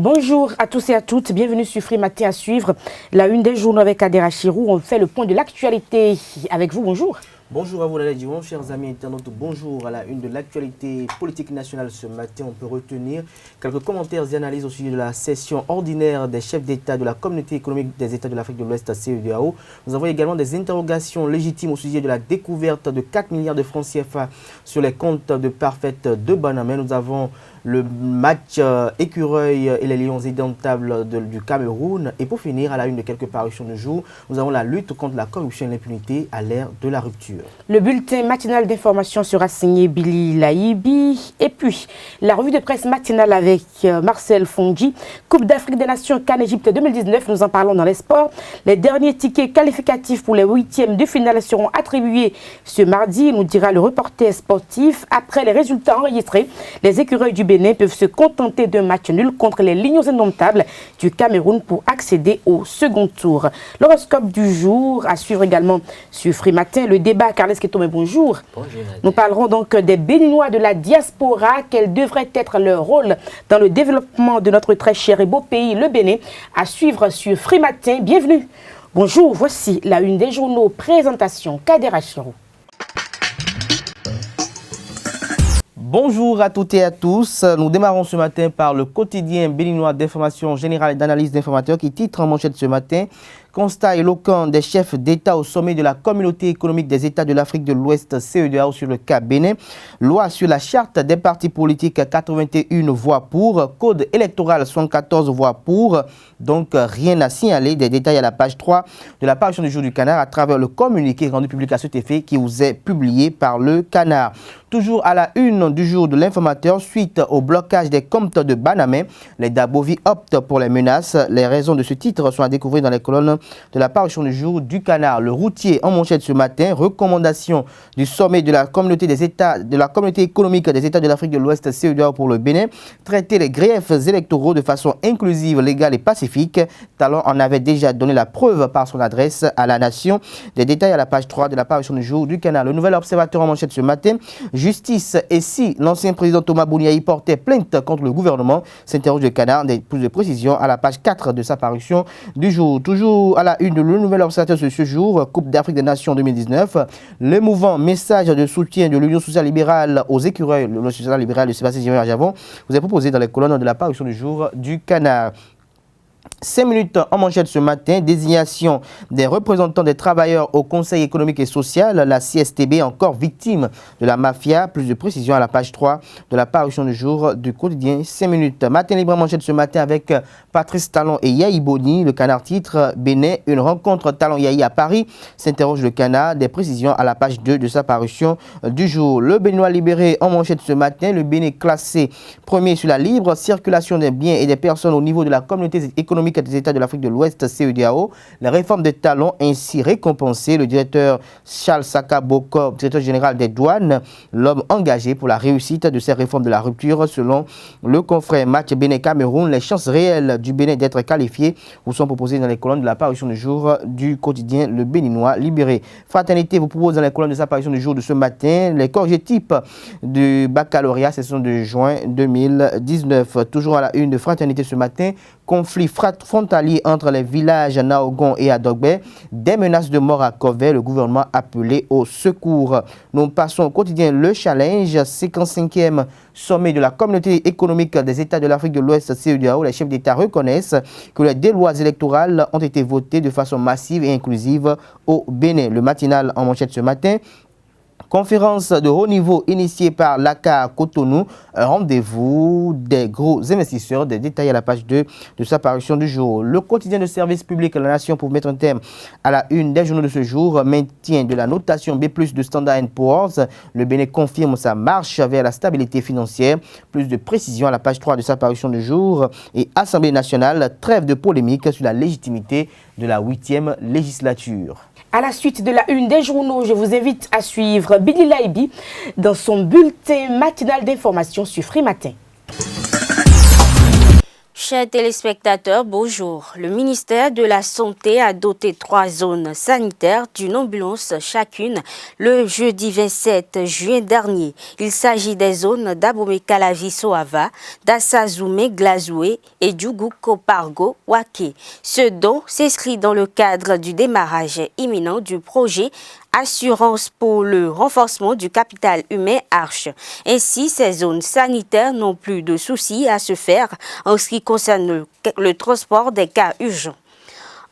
Bonjour à tous et à toutes, bienvenue sur Free Matin à suivre la une des journaux avec Adera Chirou. On fait le point de l'actualité avec vous, bonjour. Bonjour à vous, la Dion, chers amis internautes. Bonjour à la une de l'actualité politique nationale ce matin. On peut retenir quelques commentaires et analyses au sujet de la session ordinaire des chefs d'État de la Communauté économique des États de l'Afrique de l'Ouest, CEDEAO. Nous avons également des interrogations légitimes au sujet de la découverte de 4 milliards de francs CFA sur les comptes de Parfaite de Banamé. Nous avons le match Écureuil et les Lions indomptables du Cameroun. Et pour finir, à la une de quelques parutions de jour, nous avons la lutte contre la corruption et l'impunité à l'ère de la rupture. Le bulletin matinal d'information sera signé Billy Laibi. Et puis, la revue de presse matinale avec Marcel Fongi. Coupe d'Afrique des Nations CAN Égypte 2019, nous en parlons dans les sports. Les derniers tickets qualificatifs pour les huitièmes de finale seront attribués ce mardi, nous dira le reporter sportif. Après les résultats enregistrés, les Écureuils du Bénin peuvent se contenter d'un match nul contre les Lions indomptables du Cameroun pour accéder au second tour. L'horoscope du jour à suivre également sur Free Matin. Le débat, Carles Ketome, bonjour. Bonjour. Nous parlerons donc des Béninois de la diaspora. Quel devrait être leur rôle dans le développement de notre très cher et beau pays, le Bénin, à suivre sur Free Matin. Bienvenue. Bonjour, voici la une des journaux. Présentation, Kadera Chirou. Bonjour à toutes et à tous. Nous démarrons ce matin par le quotidien béninois d'information générale et d'analyse d'informateurs qui titre en manchette ce matin: constat éloquent des chefs d'État au sommet de la Communauté économique des États de l'Afrique de l'Ouest, CEDEAO, sur le cas Bénin. Loi sur la charte des partis politiques, 81 voix pour. Code électoral, 74 voix pour. Donc rien à signaler. Des détails à la page 3 de la parution du jour du Canard à travers le communiqué rendu public à cet effet qui vous est publié par le Canard. Toujours à la une du jour de l'informateur, suite au blocage des comptes de Banamé, les Dabovi optent pour les menaces. Les raisons de ce titre sont à découvrir dans les colonnes de la parution du jour du Canard. Le routier en manchette ce matin: recommandation du sommet de la communauté des États, de la communauté économique des États de l'Afrique de l'Ouest, CEDEAO, pour le Bénin. Traiter les griefs électoraux de façon inclusive, légale et pacifique. Talon en avait déjà donné la preuve par son adresse à la nation. Des détails à la page 3 de la parution du jour du Canard. Le nouvel observateur en manchette ce matin: justice, et si l'ancien président Thomas Bouniaï portait plainte contre le gouvernement, s'interroge le Canard. Des plus de précisions à la page 4 de sa parution du jour. Toujours à la une de le nouvel observateur de ce jour, Coupe d'Afrique des Nations 2019, le mouvant message de soutien de l'Union sociale libérale aux Écureuils, l'Union sociale libérale de Sébastien Javon, vous est proposé dans les colonnes de la parution du jour du Canard. 5 minutes en manchette ce matin: désignation des représentants des travailleurs au Conseil économique et social, la CSTB encore victime de la mafia. Plus de précisions à la page 3 de la parution du jour du quotidien 5 minutes. Matin libre en manchette ce matin avec Patrice Talon et Yahi Boni. Le Canard titre: Bénin, une rencontre Talon-Yahi à Paris, s'interroge le Canard. Des précisions à la page 2 de sa parution du jour. Le Béninois libéré en manchette ce matin: le Bénin classé premier sur la libre circulation des biens et des personnes au niveau de la communauté économique des États de l'Afrique de l'Ouest, CEDEAO. La réforme de Talon ainsi récompensée. Le directeur Charles Saka Boko, directeur général des douanes, l'homme engagé pour la réussite de ces réformes de la rupture. Selon le confrère match Bénin-Cameroun, les chances réelles du Bénin d'être qualifié vous sont proposées dans les colonnes de la parution du jour du quotidien Le Béninois libéré. Fraternité vous propose dans les colonnes de sa parution du jour de ce matin les corriger-types du baccalauréat session de juin 2019. Toujours à la une de Fraternité ce matin: conflit frontalier entre les villages Naogon et Adogbe, des menaces de mort à Covey, le gouvernement appelé au secours. Nous passons au quotidien Le Challenge, 55e sommet de la communauté économique des États de l'Afrique de l'Ouest, CEDEAO. Les chefs d'État reconnaissent que les lois électorales ont été votées de façon massive et inclusive au Bénin. Le matinal en manchette ce matin: conférence de haut niveau initiée par l'ACA Cotonou, un rendez-vous des gros investisseurs. Des détails à la page 2 de sa parution du jour. Le quotidien de service public La Nation, pour mettre un terme à la une des journaux de ce jour, maintien de la notation B+ de Standard & Poor's. Le Bénin confirme sa marche vers la stabilité financière. Plus de précisions à la page 3 de sa parution du jour. Et Assemblée nationale, trêve de polémique sur la légitimité de la 8e législature. À la suite de la une des journaux, je vous invite à suivre Billy Laibi dans son bulletin matinal d'information sur Free Matin. Chers téléspectateurs, bonjour. Le ministère de la Santé a doté 3 zones sanitaires d'une ambulance chacune le jeudi 27 juin dernier. Il s'agit des zones d'Abomey-Calavi-Soava, d'Assazoume-Glazoué et d'Ugouk-Kopargo-Wake. Ce don s'inscrit dans le cadre du démarrage imminent du projet Assurance pour le renforcement du capital humain Arche. Ainsi, ces zones sanitaires n'ont plus de soucis à se faire en ce qui concerne le transport des cas urgents.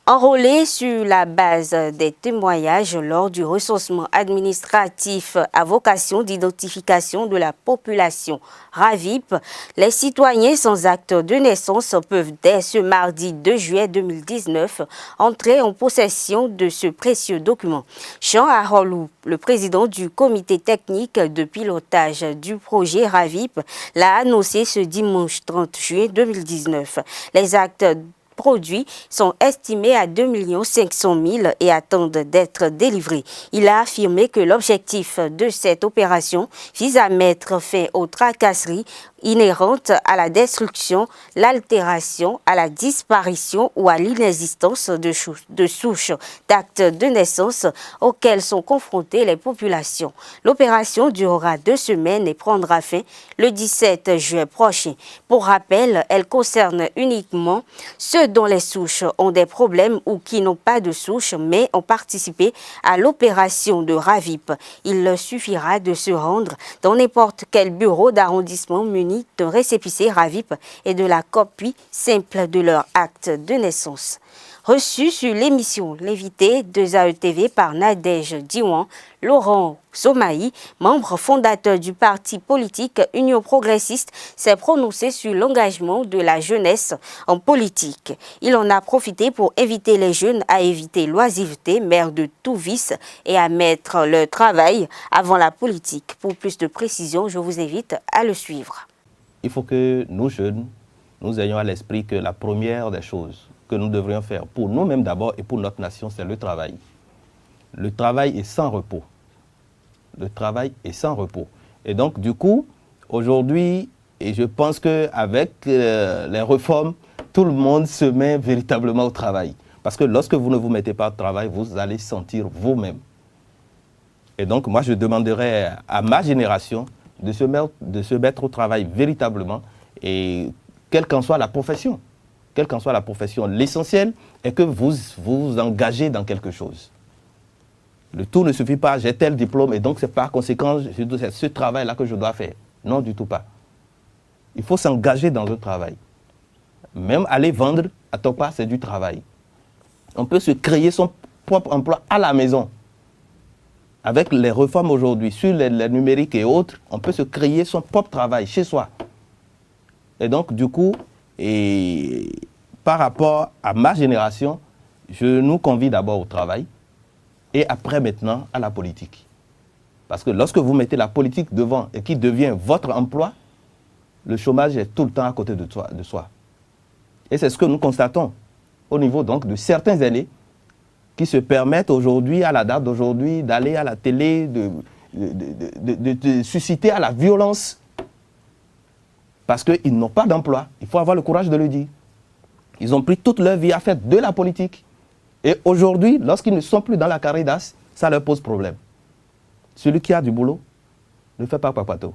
Enrôlés sur la base des témoignages lors du recensement administratif à vocation d'identification de la population RAVIP, les citoyens sans acte de naissance peuvent dès ce mardi 2 juillet 2019 entrer en possession de ce précieux document. Jean Arolou, le président du comité technique de pilotage du projet RAVIP, l'a annoncé ce dimanche 30 juillet 2019. Les actes produits sont estimés à 2 500 000 et attendent d'être délivrés. Il a affirmé que l'objectif de cette opération vise à mettre fin aux tracasseries inhérentes à la destruction, l'altération, à la disparition ou à l'inexistence de souches d'actes de naissance auxquelles sont confrontées les populations. L'opération durera 2 semaines et prendra fin le 17 juin prochain. Pour rappel, elle concerne uniquement ceux dont les souches ont des problèmes ou qui n'ont pas de souches mais ont participé à l'opération de RAVIP. Il leur suffira de se rendre dans n'importe quel bureau d'arrondissement muni d'un récépissé RAVIP et de la copie simple de leur acte de naissance. Reçu sur l'émission L'invité de ZAE-TV par Nadège Diwan, Laurent Somaï, membre fondateur du parti politique Union Progressiste, s'est prononcé sur l'engagement de la jeunesse en politique. Il en a profité pour inviter les jeunes à éviter l'oisiveté, mère de tout vice, et à mettre leur travail avant la politique. Pour plus de précisions, je vous invite à le suivre. Il faut que nous jeunes, nous ayons à l'esprit que la première des choses que nous devrions faire pour nous-mêmes d'abord et pour notre nation, c'est le travail. Le travail est sans repos. Le travail est sans repos. Et donc, du coup, aujourd'hui, et je pense qu'avec les réformes, tout le monde se met véritablement au travail. Parce que lorsque vous ne vous mettez pas au travail, vous allez sentir vous-même. Et donc, moi, je demanderais à ma génération de se mettre au travail véritablement, et quelle qu'en soit la profession. Quelle qu'en soit la profession, l'essentiel est que vous vous engagez dans quelque chose. Le tout ne suffit pas, j'ai tel diplôme et donc c'est par conséquent c'est ce travail-là que je dois faire. Non, du tout pas. Il faut s'engager dans un travail. Même aller vendre à ton part, c'est du travail. On peut se créer son propre emploi à la maison. Avec les réformes aujourd'hui sur les numériques et autres, on peut se créer son propre travail chez soi. Et donc, du coup, et par rapport à ma génération, je nous convie d'abord au travail et après maintenant à la politique. Parce que lorsque vous mettez la politique devant et qui devient votre emploi, le chômage est tout le temps à côté de soi. Et c'est ce que nous constatons au niveau donc de certains aînés qui se permettent aujourd'hui, à la date d'aujourd'hui, d'aller à la télé, de susciter à la violence parce qu'ils n'ont pas d'emploi. Il faut avoir le courage de le dire. Ils ont pris toute leur vie à faire de la politique. Et aujourd'hui, lorsqu'ils ne sont plus dans la corridas, ça leur pose problème. Celui qui a du boulot ne fait pas papato.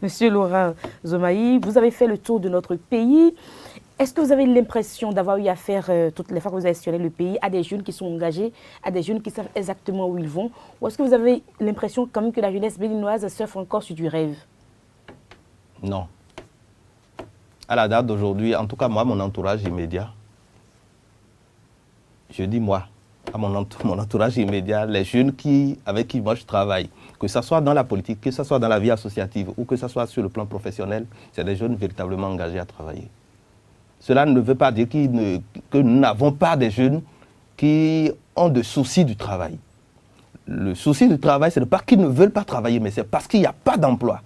Monsieur Laurent Somaï, vous avez fait le tour de notre pays. Est-ce que vous avez l'impression d'avoir eu affaire, toutes les fois que vous avez sillonné le pays, à des jeunes qui sont engagés, à des jeunes qui savent exactement où ils vont? Ou est-ce que vous avez l'impression quand même que la jeunesse béninoise surfe encore sur du rêve? Non. À la date d'aujourd'hui, en tout cas moi, mon entourage immédiat, je dis moi, à mon entourage immédiat, les jeunes avec qui moi je travaille, que ce soit dans la politique, que ce soit dans la vie associative ou que ce soit sur le plan professionnel, c'est des jeunes véritablement engagés à travailler. Cela ne veut pas dire que nous n'avons pas des jeunes qui ont des soucis du travail. Le souci du travail, ce n'est pas qu'ils ne veulent pas travailler, mais c'est parce qu'il n'y a pas d'emploi.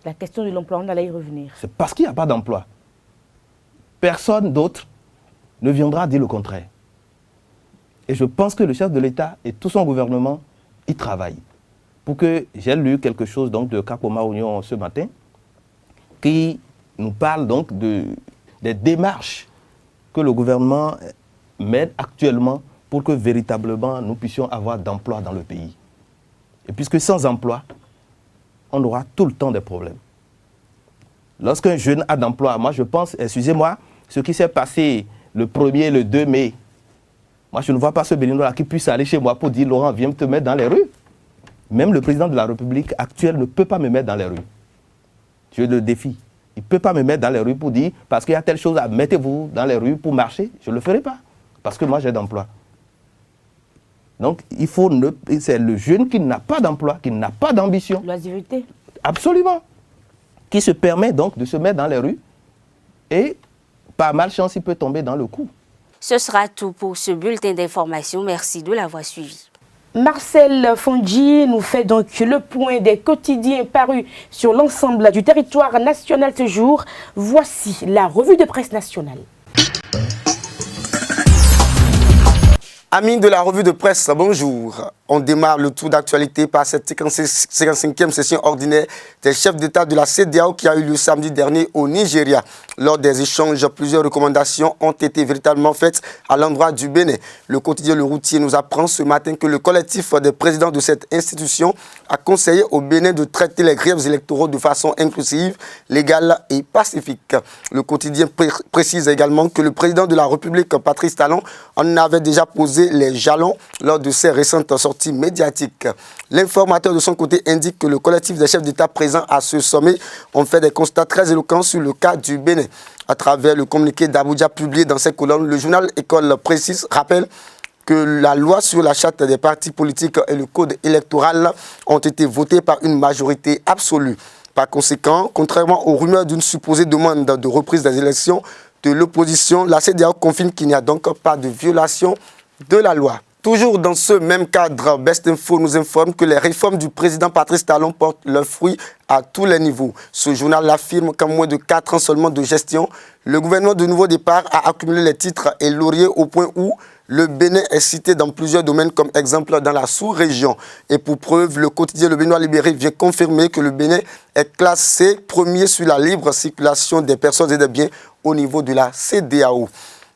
La question de l'emploi, on allait y revenir. C'est parce qu'il n'y a pas d'emploi. Personne d'autre ne viendra dire le contraire. Et je pense que le chef de l'État et tout son gouvernement y travaillent. Pour que j'ai lu quelque chose donc, de Kakoma Union ce matin, qui nous parle donc des démarches que le gouvernement mène actuellement pour que véritablement nous puissions avoir d'emploi dans le pays. Et puisque sans emploi, on aura tout le temps des problèmes. Lorsqu'un jeune a d'emploi, moi je pense, excusez-moi, ce qui s'est passé le 1er et le 2 mai, moi je ne vois pas ce Béninois qui puisse aller chez moi pour dire « Laurent, viens te mettre dans les rues ». Même le président de la République actuelle ne peut pas me mettre dans les rues. Je le défie. Il ne peut pas me mettre dans les rues pour dire « parce qu'il y a telle chose, mettez-vous dans les rues pour marcher ». Je ne le ferai pas, parce que moi j'ai d'emploi. Donc c'est le jeune qui n'a pas d'emploi, qui n'a pas d'ambition. L'oisiveté. Absolument. Qui se permet donc de se mettre dans les rues et par malchance, il peut tomber dans le coup. Ce sera tout pour ce bulletin d'information. Merci de l'avoir suivi. Marcel Fondji nous fait donc le point des quotidiens parus sur l'ensemble du territoire national ce jour. Voici la revue de presse nationale. Amis de la revue de presse, bonjour. On démarre le tour d'actualité par cette 55e session ordinaire des chefs d'État de la CEDEAO qui a eu lieu samedi dernier au Nigeria. Lors des échanges, plusieurs recommandations ont été véritablement faites à l'endroit du Bénin. Le quotidien Le Routier nous apprend ce matin que le collectif des présidents de cette institution a conseillé au Bénin de traiter les griefs électoraux de façon inclusive, légale et pacifique. Le quotidien précise également que le président de la République, Patrice Talon, en avait déjà posé les jalons lors de ses récentes sorties médiatiques. L'informateur de son côté indique que le collectif des chefs d'État présents à ce sommet ont fait des constats très éloquents sur le cas du Bénin. À travers le communiqué d'Abuja publié dans ses colonnes, le journal École précise, rappelle que la loi sur la charte des partis politiques et le code électoral ont été votés par une majorité absolue. Par conséquent, contrairement aux rumeurs d'une supposée demande de reprise des élections de l'opposition, la CEDEAO confirme qu'il n'y a donc pas de violation de la loi. Toujours dans ce même cadre, Best Info nous informe que les réformes du président Patrice Talon portent leurs fruits à tous les niveaux. Ce journal affirme qu'en moins de 4 ans seulement de gestion, le gouvernement de Nouveau Départ a accumulé les titres et lauriers au point où le Bénin est cité dans plusieurs domaines comme exemple dans la sous-région. Et pour preuve, le quotidien Le Béninois Libéré vient confirmer que le Bénin est classé premier sur la libre circulation des personnes et des biens au niveau de la CEDEAO.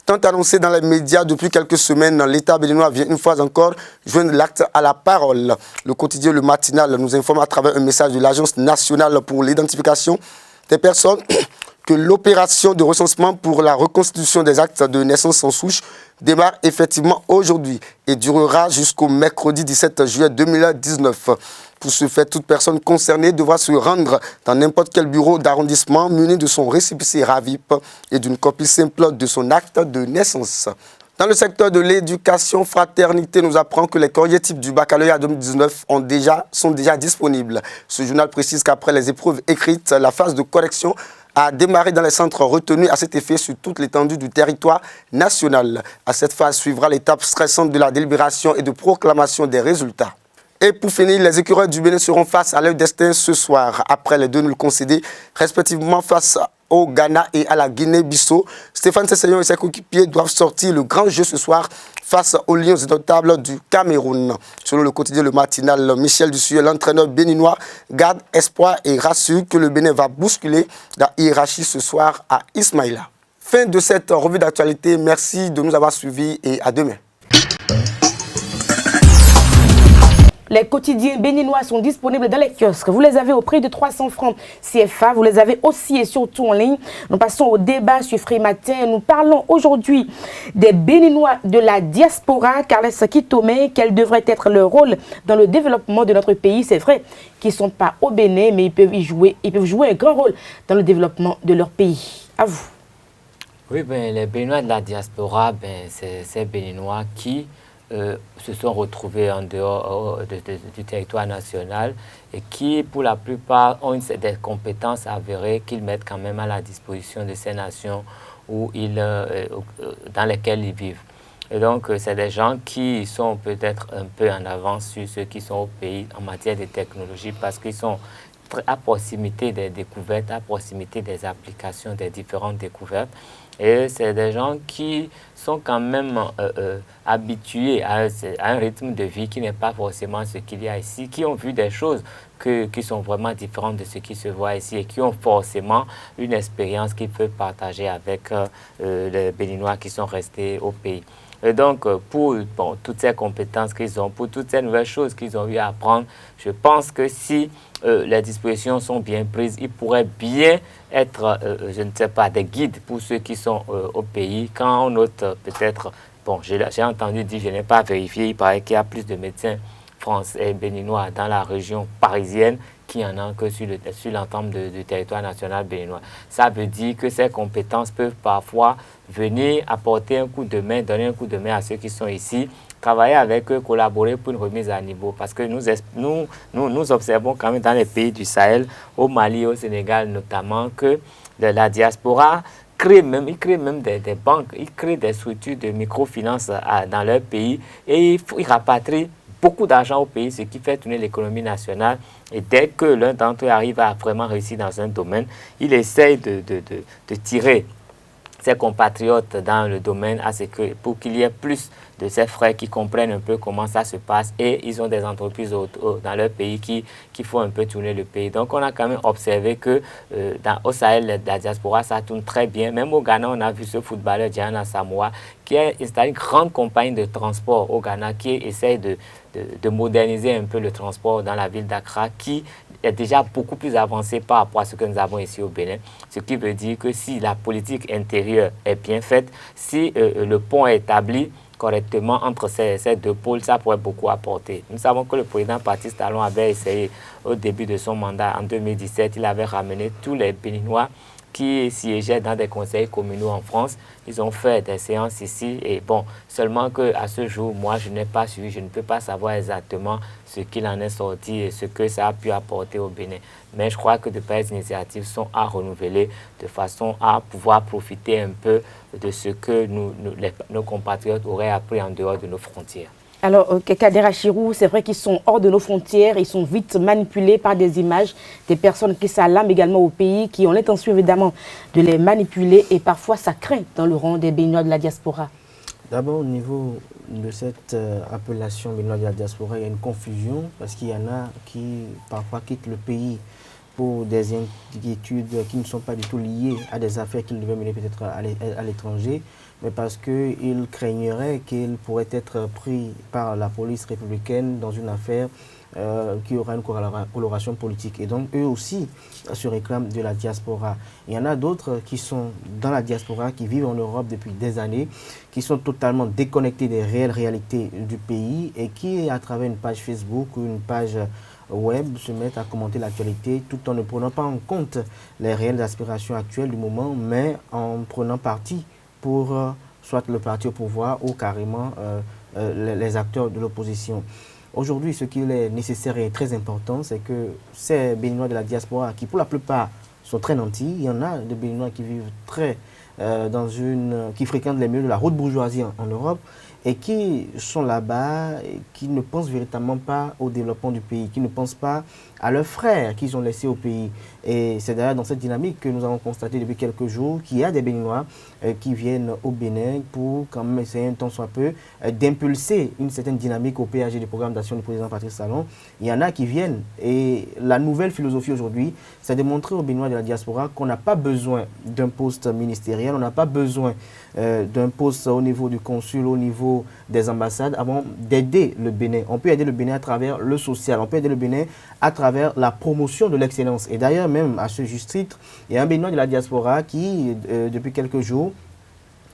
Tant annoncé dans les médias depuis quelques semaines, l'État béninois vient une fois encore joindre l'acte à la parole. Le quotidien Le Matinal nous informe à travers un message de l'Agence nationale pour l'identification des personnes que l'opération de recensement pour la reconstitution des actes de naissance sans souche démarre effectivement aujourd'hui et durera jusqu'au mercredi 17 juillet 2019. Pour ce fait, toute personne concernée devra se rendre dans n'importe quel bureau d'arrondissement muni de son récépissé RAVIP et d'une copie simple de son acte de naissance. Dans le secteur de l'éducation, Fraternité nous apprend que les courriers types du baccalauréat 2019 sont déjà disponibles. Ce journal précise qu'après les épreuves écrites, la phase de correction a démarré dans les centres retenus à cet effet sur toute l'étendue du territoire national. À cette phase suivra l'étape stressante de la délibération et de proclamation des résultats. Et pour finir, les écureuils du Bénin seront face à leur destin ce soir. Après les 2 nuls concédés, respectivement face au Ghana et à la Guinée-Bissau, Stéphane Sessayon et ses coéquipiers doivent sortir le grand jeu ce soir face aux Lions indomptables du Cameroun. Selon le quotidien Le Matinal, Michel Dussuet, l'entraîneur béninois, garde espoir et rassure que le Bénin va bousculer la hiérarchie ce soir à Ismaïla. Fin de cette revue d'actualité. Merci de nous avoir suivis et à demain. Les quotidiens béninois sont disponibles dans les kiosques. Vous les avez au prix de 300 francs CFA. Vous les avez aussi et surtout en ligne. Nous passons au débat sur Free Matin. Nous parlons aujourd'hui des Béninois de la diaspora. Carles Kitome, quel devrait être leur rôle dans le développement de notre pays? C'est vrai qu'ils ne sont pas au Bénin, mais ils peuvent jouer un grand rôle dans le développement de leur pays. À vous. Oui, les Béninois de la diaspora, c'est ces Béninois qui se sont retrouvés en dehors du territoire national et qui, pour la plupart, ont des compétences avérées qu'ils mettent quand même à la disposition de ces nations dans lesquelles ils vivent. Et donc, c'est des gens qui sont peut-être un peu en avance sur ceux qui sont au pays en matière de technologie parce qu'ils sont à proximité des découvertes, à proximité des applications des différentes découvertes. Et c'est des gens qui sont quand même habitués à un rythme de vie qui n'est pas forcément ce qu'il y a ici, qui ont vu des choses qui sont vraiment différentes de ce qui se voit ici et qui ont forcément une expérience qu'ils peuvent partager avec les Béninois qui sont restés au pays. Et donc, pour toutes ces compétences qu'ils ont, pour toutes ces nouvelles choses qu'ils ont eu à apprendre, je pense que si les dispositions sont bien prises, ils pourraient bien être, je ne sais pas, des guides pour ceux qui sont au pays. Quand on note peut-être, j'ai entendu dire, je n'ai pas vérifié, il paraît qu'il y a plus de médecins français et béninois dans la région parisienne qu'il y en a que sur l'ensemble du territoire national béninois. Ça veut dire que ces compétences peuvent parfois venir apporter un coup de main, donner un coup de main à ceux qui sont ici, travailler avec eux, collaborer pour une remise à niveau. Parce que nous observons quand même dans les pays du Sahel, au Mali, au Sénégal notamment, que la diaspora crée même des banques, ils créent des structures de microfinance dans leur pays et ils rapatrient beaucoup d'argent au pays, ce qui fait tourner l'économie nationale. Et dès que l'un d'entre eux arrive à vraiment réussir dans un domaine, il essaye de tirer ses compatriotes dans le domaine pour qu'il y ait plus de ses frères qui comprennent un peu comment ça se passe et ils ont des entreprises dans leur pays qui font un peu tourner le pays. Donc on a quand même observé que au Sahel, la diaspora, ça tourne très bien. Même au Ghana, on a vu ce footballeur Diana Asamoah qui a installé une grande compagnie de transport au Ghana qui essaye de moderniser un peu le transport dans la ville d'Accra qui est déjà beaucoup plus avancé par rapport à ce que nous avons ici au Bénin. Ce qui veut dire que si la politique intérieure est bien faite, si le pont est établi correctement entre ces deux pôles, ça pourrait beaucoup apporter. Nous savons que le président Patrice Talon avait essayé au début de son mandat en 2017, il avait ramené tous les Béninois qui siégeaient dans des conseils communaux en France. Ils ont fait des séances ici et bon, seulement qu'à ce jour, moi, je n'ai pas suivi, je ne peux pas savoir exactement ce qu'il en est sorti et ce que ça a pu apporter au Bénin. Mais je crois que de belles initiatives sont à renouveler de façon à pouvoir profiter un peu de ce que nos compatriotes auraient appris en dehors de nos frontières. Alors, Kadera Chirou, c'est vrai qu'ils sont hors de nos frontières, ils sont vite manipulés par des images, des personnes qui s'alarment également au pays, qui ont l'intention évidemment de les manipuler et parfois ça craint dans le rang des Béninois de la diaspora. D'abord, au niveau de cette appellation Béninois de la diaspora, il y a une confusion parce qu'il y en a qui parfois quittent le pays pour des inquiétudes qui ne sont pas du tout liées à des affaires qu'ils devaient mener peut-être à l'étranger, mais parce qu'ils craigneraient qu'ils pourraient être pris par la police républicaine dans une affaire qui aura une coloration politique. Et donc, eux aussi se réclament de la diaspora. Il y en a d'autres qui sont dans la diaspora, qui vivent en Europe depuis des années, qui sont totalement déconnectés des réelles réalités du pays et qui, à travers une page Facebook ou une page web, se mettent à commenter l'actualité tout en ne prenant pas en compte les réelles aspirations actuelles du moment, mais en prenant parti pour soit le parti au pouvoir ou carrément les acteurs de l'opposition. Aujourd'hui, ce qu'il est nécessaire et très important, c'est que ces Béninois de la diaspora, qui pour la plupart sont très nantis, il y en a des Béninois qui vivent qui fréquentent les milieux de la haute bourgeoisie en Europe, et qui sont là-bas, qui ne pensent véritablement pas au développement du pays, qui ne pensent pas à leurs frères qu'ils ont laissés au pays. Et c'est d'ailleurs dans cette dynamique que nous avons constaté depuis quelques jours qu'il y a des Béninois qui viennent au Bénin pour quand même essayer un tant soit peu d'impulser une certaine dynamique au PAG du programme d'action du président Patrice Talon. Il y en a qui viennent et la nouvelle philosophie aujourd'hui, c'est de montrer aux Béninois de la diaspora qu'on n'a pas besoin d'un poste ministériel, on n'a pas besoin d'un poste au niveau du consul, au niveau des ambassades, avant d'aider le Bénin. On peut aider le Bénin à travers le social, on peut aider le Bénin à travers la promotion de l'excellence. Et d'ailleurs, même à ce juste titre, il y a un Béninois de la diaspora qui, depuis quelques jours,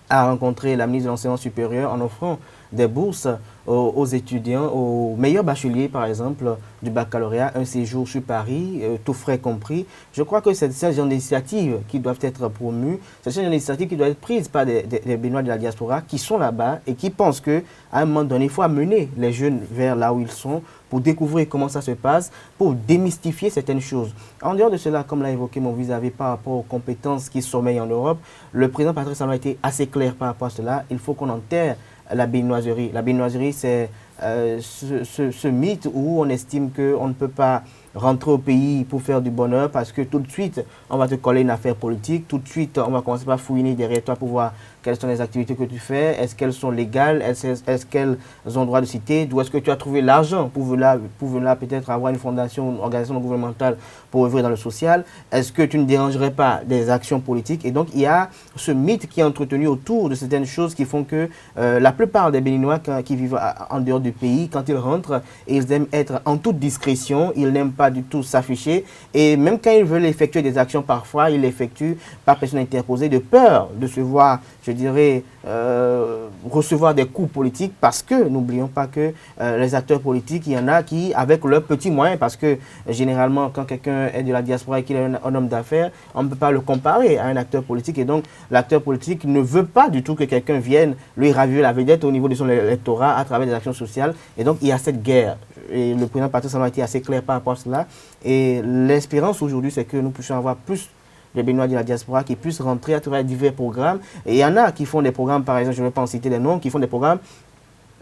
a rencontré la ministre de l'Enseignement supérieur en offrant des bourses aux étudiants, aux meilleurs bacheliers, par exemple, du baccalauréat, un séjour sur Paris, tout frais compris. Je crois que c'est ce genre d'initiatives qui doivent être promues, c'est ce genre d'initiatives qui doivent être prises par des Béninois de la diaspora qui sont là-bas et qui pensent qu'à un moment donné, il faut amener les jeunes vers là où ils sont pour découvrir comment ça se passe, pour démystifier certaines choses. En dehors de cela, comme l'a évoqué mon vis-à-vis par rapport aux compétences qui sommeillent en Europe, le président Patrice Talon a été assez clair par rapport à cela. Il faut qu'on enterre la béninoiserie. La béninoiserie, c'est ce mythe où on estime qu'on ne peut pas rentrer au pays pour faire du bonheur parce que tout de suite, on va te coller une affaire politique, tout de suite, on va commencer par fouiner derrière toi pour voir quelles sont les activités que tu fais, est-ce qu'elles sont légales, est-ce qu'elles ont droit de citer, d'où est-ce que tu as trouvé l'argent pour venir peut-être avoir une fondation, une organisation non gouvernementale pour œuvrer dans le social, est-ce que tu ne dérangerais pas des actions politiques? Et donc, il y a ce mythe qui est entretenu autour de certaines choses qui font que la plupart des Béninois qui vivent en dehors du pays, quand ils rentrent, ils aiment être en toute discrétion, ils n'aiment pas du tout s'afficher, et même quand ils veulent effectuer des actions, parfois, ils l'effectuent par personne interposée de peur de se voir, je dirais, recevoir des coups politiques parce que, n'oublions pas que les acteurs politiques, il y en a qui, avec leurs petits moyens, parce que généralement, quand quelqu'un est de la diaspora et qu'il est un homme d'affaires, on ne peut pas le comparer à un acteur politique. Et donc, l'acteur politique ne veut pas du tout que quelqu'un vienne lui raviver la vedette au niveau de son électorat à travers des actions sociales. Et donc, il y a cette guerre. Et le président Patrice Talon a été assez clair par rapport à cela. Et l'espérance aujourd'hui, c'est que nous puissions avoir plus les Béninois de la diaspora qui puissent rentrer à travers divers programmes. Et il y en a qui font des programmes, par exemple, je ne vais pas en citer les noms, qui font des programmes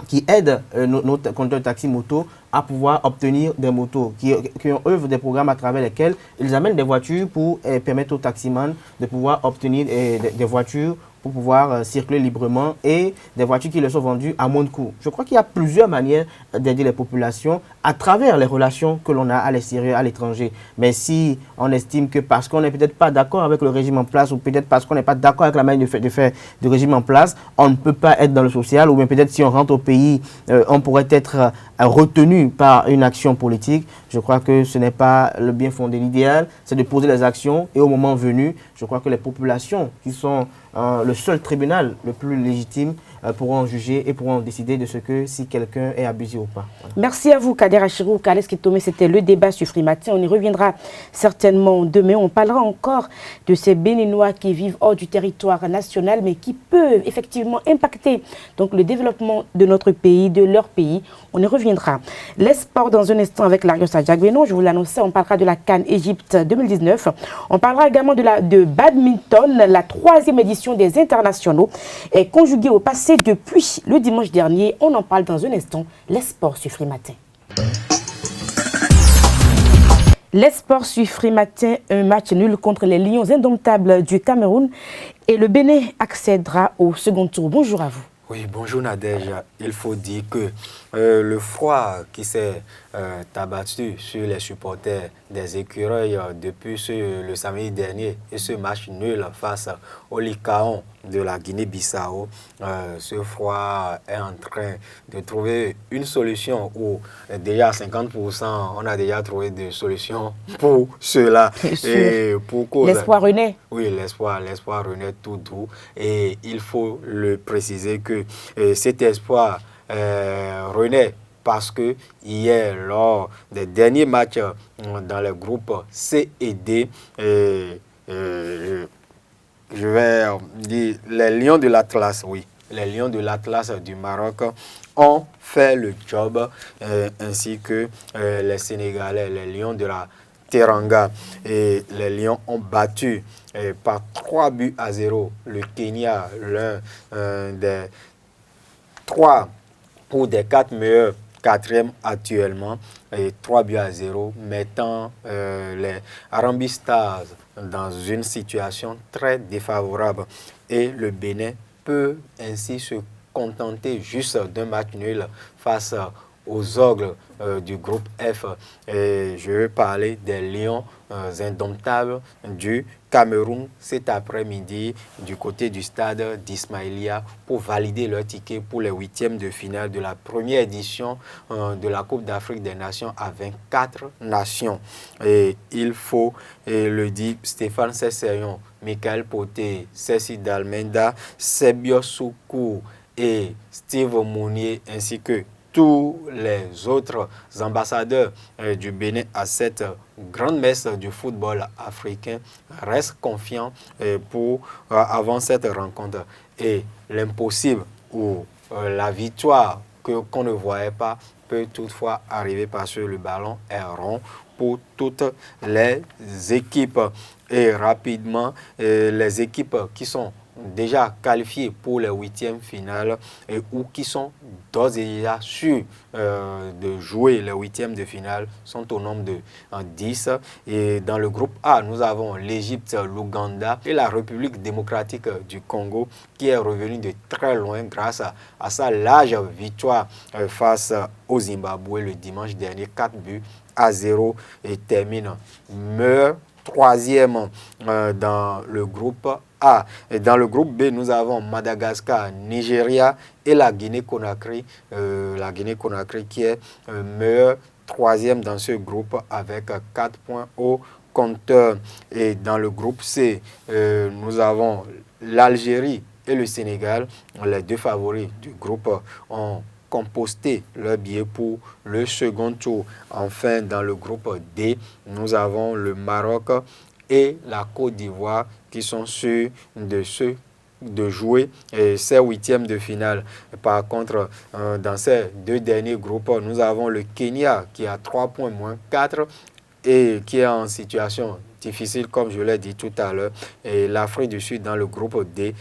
qui aident nos conducteurs de taxi moto à pouvoir obtenir des motos, qui ont œuvrent des programmes à travers lesquels ils amènent des voitures pour permettre aux taximans de pouvoir obtenir des voitures pour pouvoir circuler librement et des voitures qui leur sont vendues à moins de coût. Je crois qu'il y a plusieurs manières d'aider les populations à travers les relations que l'on a à l'extérieur, à l'étranger. Mais si on estime que parce qu'on n'est peut-être pas d'accord avec le régime en place ou peut-être parce qu'on n'est pas d'accord avec la manière de faire du régime en place, on ne peut pas être dans le social ou bien peut-être si on rentre au pays, on pourrait être retenu par une action politique. Je crois que ce n'est pas le bien fondé. L'idéal, c'est de poser les actions et au moment venu, je crois que les populations qui sont le seul tribunal le plus légitime pourront juger et pourront décider de ce que si quelqu'un est abusé ou pas. Voilà. Merci à vous, Kader Achirou, Kales Kitome. C'était le débat sur Free Matin. On y reviendra certainement demain. On parlera encore de ces Béninois qui vivent hors du territoire national, mais qui peuvent effectivement impacter donc, le développement de notre pays, de leur pays. On y reviendra. Les sports dans un instant avec Larios Adjagbenon. Je vous l'annonçais, on parlera de la CAN Égypte 2019. On parlera également de badminton. La 3e édition des internationaux est conjuguée au passé depuis le dimanche dernier. On en parle dans un instant. Les sports sur Free Matin. Les sports sur Free Matin, un match nul contre les Lions indomptables du Cameroun. Et le Bénin accédera au second tour. Bonjour à vous. Oui, bonjour Nadège. Il faut dire que le froid qui s'est abattu sur les supporters des Écureuils depuis le samedi dernier et ce match nul face au Lycaon de la Guinée-Bissau, ce froid est en train de trouver une solution où déjà à 50%, on a déjà trouvé des solutions pour cela. Et pour cause, l'espoir renaît. Oui, l'espoir renaît tout doux. Et il faut le préciser que cet espoir renaît parce que hier, lors des derniers matchs dans les groupes C et D, je vais dire les Lions de l'Atlas, oui, les Lions de l'Atlas du Maroc ont fait le job, ainsi que les Sénégalais, les Lions de la Teranga. Et les Lions ont battu par 3-0 le Kenya, l'un des 3 ou des 4 meilleurs, 4e actuellement, et 3-0, mettant les Harambee Stars dans une situation très défavorable. Et le Bénin peut ainsi se contenter juste d'un match nul face aux ogres du groupe F. Et je veux parler des Lions indomptables du Cameroun cet après-midi du côté du stade d'Ismaïlia pour valider leur ticket pour les 8e de finale de la première édition de la Coupe d'Afrique des Nations à 24 nations. Et il faut le dire, Stéphane Sesseyon, Michael Poté, Cécile Dalmenda, Sebio Soukou et Steve Mounier ainsi que tous les autres ambassadeurs du Bénin à cette grande messe du football africain restent confiants avant cette rencontre. Et l'impossible ou la victoire qu'on ne voyait pas peut toutefois arriver parce que le ballon est rond pour toutes les équipes. Et rapidement, les équipes qui sont déjà qualifiés pour les huitièmes finales ou qui sont d'ores et déjà sûrs de jouer les huitièmes de finale sont au nombre de 10. Et dans le groupe A, nous avons l'Égypte, l'Ouganda et la République démocratique du Congo qui est revenue de très loin grâce à sa large victoire face au Zimbabwe le dimanche dernier, 4-0 et termine meilleur troisième dans le groupe A. Et dans le groupe B, nous avons Madagascar, Nigeria et la Guinée-Conakry. La Guinée-Conakry qui est meilleur troisième dans ce groupe avec 4 points au compteur. Et dans le groupe C, nous avons l'Algérie et le Sénégal. Les deux favoris du groupe ont composté leur billet pour le second tour. Enfin, dans le groupe D, nous avons le Maroc et la Côte d'Ivoire qui sont sûrs de jouer ces huitièmes de finale. Par contre, dans ces deux derniers groupes, nous avons le Kenya qui a 3 points moins 4 et qui est en situation difficile, comme je l'ai dit tout à l'heure, et l'Afrique du Sud dans le groupe D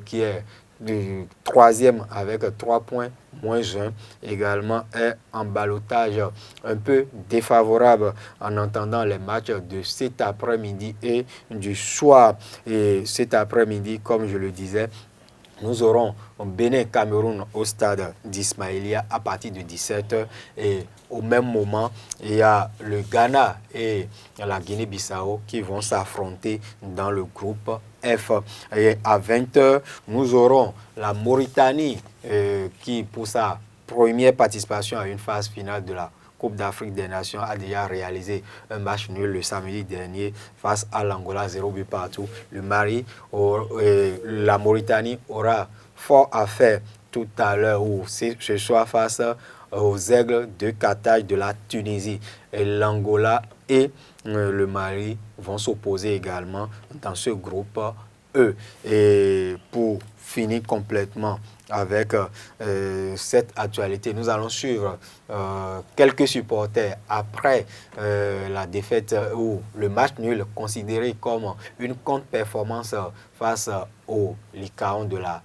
qui est du troisième avec 3 points moins 1 également est en ballottage un peu défavorable en entendant les matchs de cet après-midi et du soir. Et cet après-midi, comme je le disais, nous aurons Bénin-Cameroun au stade d'Ismaïlia à partir de 17h et au même moment, il y a le Ghana et la Guinée-Bissau qui vont s'affronter dans le groupe F. Et à 20h, nous aurons la Mauritanie qui, pour sa première participation à une phase finale de la Coupe d'Afrique des Nations, a déjà réalisé un match nul le samedi dernier face à l'Angola, 0 but partout. Le Mali, la Mauritanie aura fort à faire tout à l'heure ou ce soir face aux Aigles de Carthage de la Tunisie. Et l'Angola et le Mali vont s'opposer également dans ce groupe E. Et pour finir complètement avec cette actualité, nous allons suivre quelques supporters après la défaite ou le match nul considéré comme une contre-performance face au Lycaon de la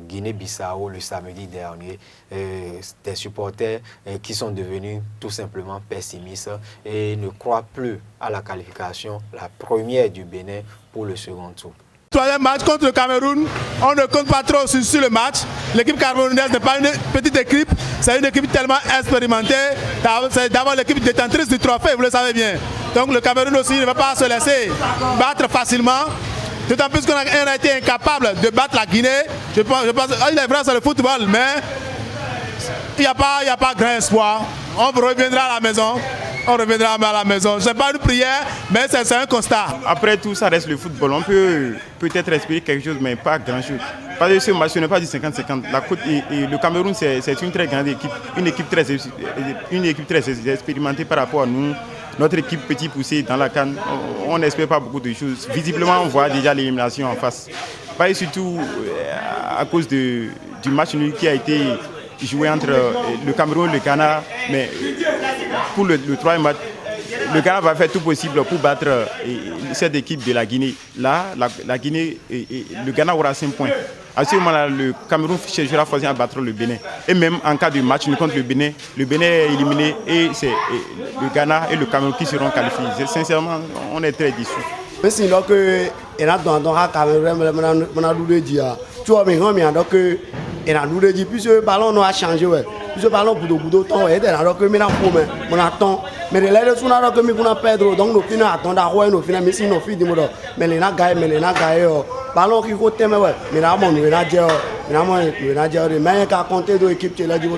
Guinée-Bissau le samedi dernier. Des supporters qui sont devenus tout simplement pessimistes et ne croient plus à la qualification, la première du Bénin pour le second tour. Troisième match contre le Cameroun, on ne compte pas trop sur le match. L'équipe camerounaise n'est pas une petite équipe, c'est une équipe tellement expérimentée. C'est d'abord l'équipe détentrice du trophée, vous le savez bien. Donc le Cameroun aussi ne va pas se laisser battre facilement. D'autant plus qu'on a été incapable de battre la Guinée. Je pense il est vrai, c'est le football, mais il n'y a pas grand espoir. On reviendra à la maison. On reviendra à la maison. Ce n'est pas une prière, mais c'est un constat. Après tout, ça reste le football. On peut peut-être espérer quelque chose, mais pas grand-chose. Parce que ce match, ce n'est pas du 50-50. La Côte et le Cameroun, c'est une très grande équipe. Une équipe très expérimentée par rapport à nous. Notre équipe petit poussé dans la CAN, on n'espère pas beaucoup de choses. Visiblement, on voit déjà l'élimination en face. Et surtout à cause du match nul qui a été joué entre le Cameroun et le Ghana. Mais pour le troisième match, le Ghana va faire tout possible pour battre cette équipe de la Guinée. Là, la Guinée, le Ghana aura 5 points. À ce moment-là, le Cameroun cherchera forcément à battre le Bénin. Et même en cas de match contre le Bénin est éliminé et c'est le Ghana et le Cameroun qui seront qualifiés. Sincèrement, on est très déçus. Mais sinon que il a dans Cameroun, tu vois, mais donc il a nous dit puisque le ballon a changé ouais. Puisque le ballon pour temps ouais, alors que maintenant on attend mais les là sont alors que nous on perdre donc nous finissons attendre à ouais nous finissons mais si nous finissons mais les n'a gagné ballon qui côté mais ouais mais là on a dire mais qu'à compter de équipe tu là dit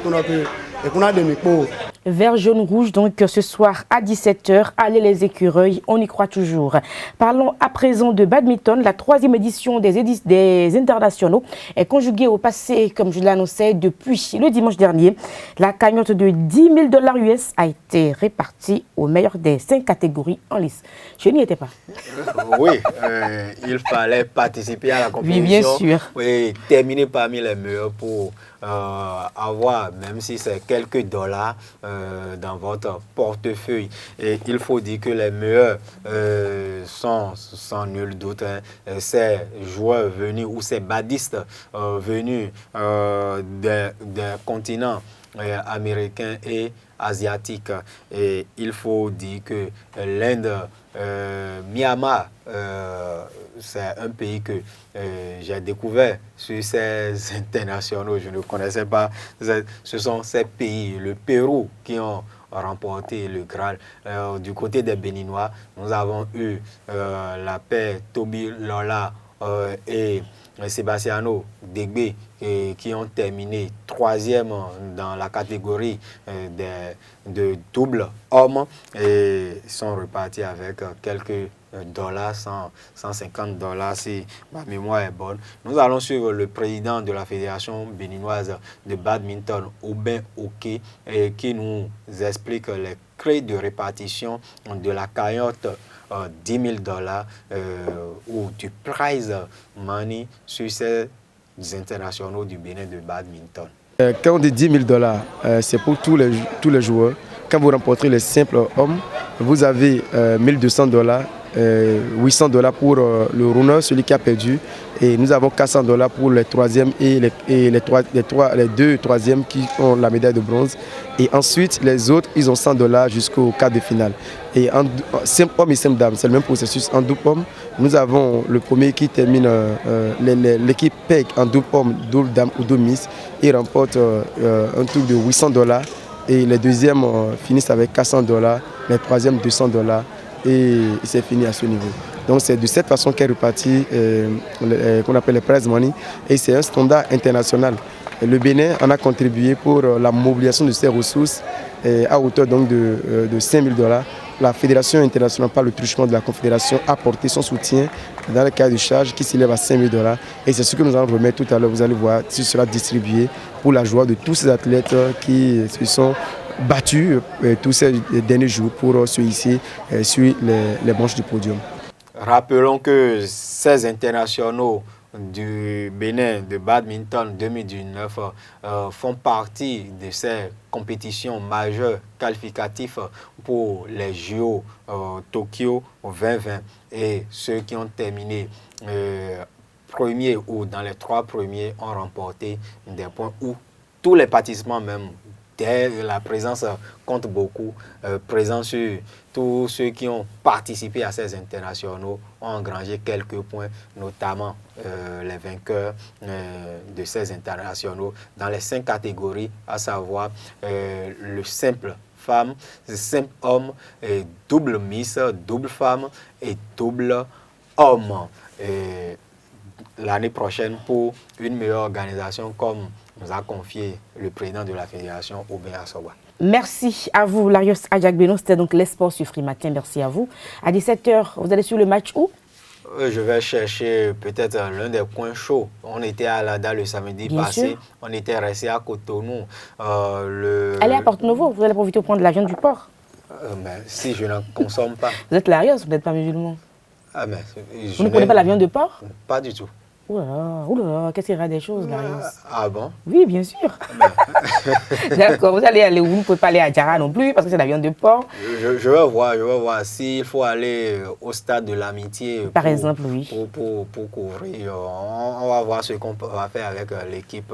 et qu'on a des micros. Vert, jaune, rouge, donc ce soir à 17h, allez les écureuils, on y croit toujours. Parlons à présent de badminton. La 3e édition des internationaux est conjuguée au passé, comme je l'annonçais, depuis le dimanche dernier. La cagnotte de $10 000 US a été répartie aux meilleurs des 5 catégories en lice. Je n'y étais pas. Oui, il fallait participer à la compétition. Oui, bien sûr. Oui, terminer parmi les meilleurs pour avoir, même si c'est quelques dollars dans votre portefeuille. Et il faut dire que les meilleurs sans nul doute ces joueurs venus ou ces badistes venus des continents américains et asiatiques. Et il faut dire que l'Inde, Myanmar, c'est un pays que j'ai découvert sur ces internationaux. Je ne connaissais pas. Ce sont ces pays, le Pérou, qui ont remporté le Graal. Du côté des Béninois, nous avons eu la paix Toby Lola et Sebastiano Degbe qui ont terminé 3e dans la catégorie de double homme et sont repartis avec quelques dollars, 150 $, si ma mémoire est bonne. Nous allons suivre le président de la Fédération béninoise de badminton, Aubin Oké, qui nous explique les clés de répartition de la cagnotte 10 000 $ ou du prize money sur ces internationaux du Bénin de badminton. Quand on dit 10 000 $, c'est pour tous les joueurs. Quand vous remportez les simples hommes, vous avez 1 200 $, 800 $ pour le runner, celui qui a perdu, et nous avons 400 $ pour les troisièmes et les deux troisièmes qui ont la médaille de bronze. Et ensuite, les autres, ils ont 100 $ jusqu'au quart de finale. Et en simple homme et simple dame, c'est le même processus. En double homme, nous avons le premier qui termine, l'équipe PEG en double homme, double dame ou double miss, et remporte un truc de 800 $. Et les deuxièmes finissent avec 400 $, les troisièmes 200 $. Et c'est fini à ce niveau. Donc c'est de cette façon qu'est reparti qu'on appelle les prize money, et c'est un standard international. Et le Bénin en a contribué pour la mobilisation de ses ressources à hauteur donc de 5 000 $. La Fédération internationale par le truchement de la Confédération a apporté son soutien dans le cas de charge qui s'élève à 5 000 $. Et c'est ce que nous allons remettre tout à l'heure. Vous allez voir, ce sera distribué pour la joie de tous ces athlètes qui se sont battus tous ces derniers jours pour se hisser sur les branches du podium. Rappelons que ces internationaux du Bénin de badminton 2019 font partie de ces compétitions majeures qualificatives pour les JO Tokyo 2020, et ceux qui ont terminé premiers ou dans les 3 premiers ont remporté des points, ou tous les participants même. La présence compte beaucoup, présent sur tous ceux qui ont participé à ces internationaux ont engrangé quelques points, notamment les vainqueurs de ces internationaux dans les 5 catégories, à savoir le simple femme, le simple homme, double miss, double femme et double homme. L'année prochaine, pour une meilleure organisation, comme nous a confié le président de la fédération, Aubin Assoba. Merci à vous, Larios Adjak-Beno. C'était donc les sports sur Free Matin. Merci à vous. À 17 h, vous allez sur le match où? Je vais chercher peut-être l'un des points chauds. On était à Lada le samedi passé. On était resté à Cotonou. Allez à Porto-Novo. Vous allez profiter pour prendre la viande du porc. Mais si je n'en consomme pas. Vous êtes Larios, vous n'êtes pas musulman. Vous ne prenez pas la viande de porc? Pas du tout. Oula, qu'est-ce qu'il y a des choses, Larios? Ah bon? Oui, bien sûr. D'accord, vous allez aller où? Vous ne pouvez pas aller à Djara non plus, parce que c'est la viande de porc. Je vais voir. S'il faut aller au stade de l'amitié, par exemple, oui. Pour couvrir, on va voir ce qu'on va faire avec l'équipe.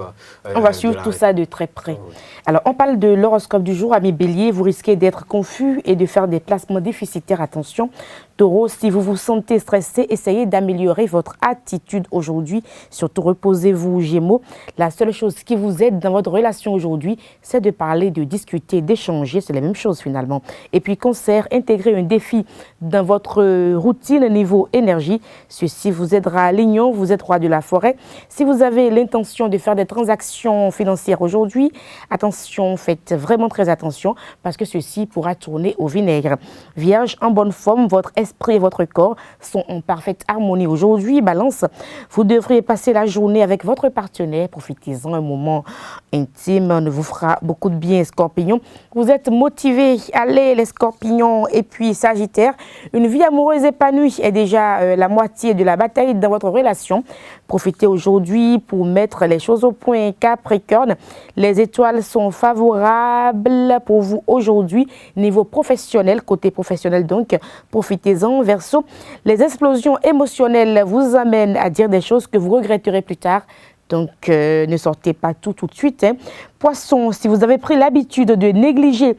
On va suivre tout ça de très près. Oui. Alors, on parle de l'horoscope du jour. Amis Bélier, vous risquez d'être confus et de faire des placements déficitaires. Attention. Taureau, si vous vous sentez stressé, essayez d'améliorer votre attitude aujourd'hui. Surtout, reposez-vous, Gémeaux. La seule chose qui vous aide dans votre relation aujourd'hui, c'est de parler, de discuter, d'échanger. C'est la même chose finalement. Et puis, Cancer, intégrez un défi dans votre routine niveau énergie. Ceci vous aidera. Lion, vous êtes roi de la forêt. Si vous avez l'intention de faire des transactions financières aujourd'hui, attention, faites vraiment très attention parce que ceci pourra tourner au vinaigre. Vierge, en bonne forme, votre esprit et votre corps sont en parfaite harmonie aujourd'hui. Balance, vous devriez passer la journée avec votre partenaire. Profitez-en, un moment intime ne vous fera beaucoup de bien, Scorpion. Vous êtes motivés, allez les Scorpions. Et puis Sagittaire, une vie amoureuse épanouie est déjà la moitié de la bataille dans votre relation. Profitez aujourd'hui pour mettre les choses au point. Capricorne, les étoiles sont favorables pour vous aujourd'hui, niveau professionnel, côté professionnel donc, profitez-en. Verseau, les explosions émotionnelles vous amènent à dire des choses que vous regretterez plus tard. Donc, ne sortez pas tout de suite. Hein. Poisson, si vous avez pris l'habitude de négliger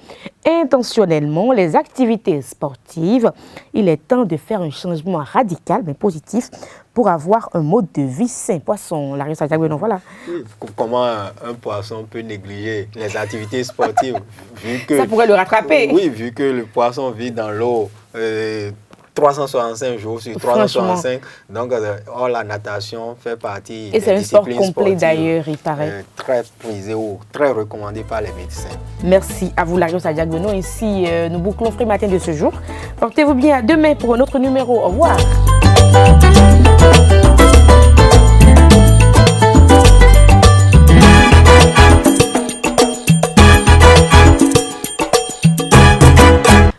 intentionnellement les activités sportives, il est temps de faire un changement radical, mais positif, pour avoir un mode de vie sain. Poisson, Larry Santiago, voilà. Comment un poisson peut négliger les activités sportives vu que, ça pourrait le rattraper. Oui, vu que le poisson vit dans l'eau 365 jours sur 365. Donc, la natation fait partie et des disciplines sportives. Et c'est un sport complet d'ailleurs, il paraît. Très prisé ou très recommandé par les médecins. Merci à vous, Larry Santiago. Ici, nous bouclons Free Matin de ce jour. Portez-vous bien à demain pour un autre numéro. Au revoir.